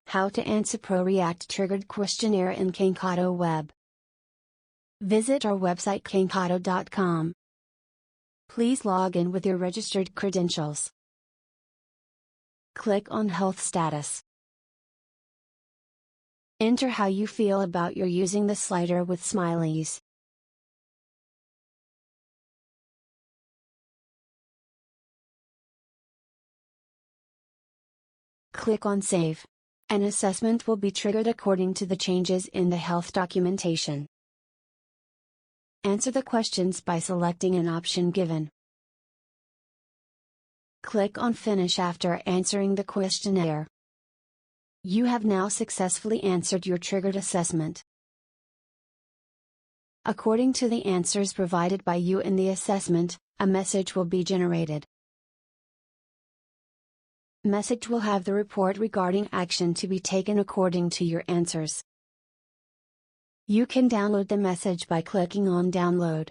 How to answer Pro React Triggered Questionnaire in CANKADO Web. Visit our website CANKADO.com. Please log in with your registered credentials. Click on Health Status. Enter how you feel about your using the slider with smileys. Click on Save. An assessment will be triggered according to the changes in the health documentation. Answer the questions by selecting an option given. Click on Finish after answering the questionnaire. You have now successfully answered your triggered assessment. According to the answers provided by you in the assessment, a message will be generated. Message will have the report regarding action to be taken according to your answers. You can download the message by clicking on Download.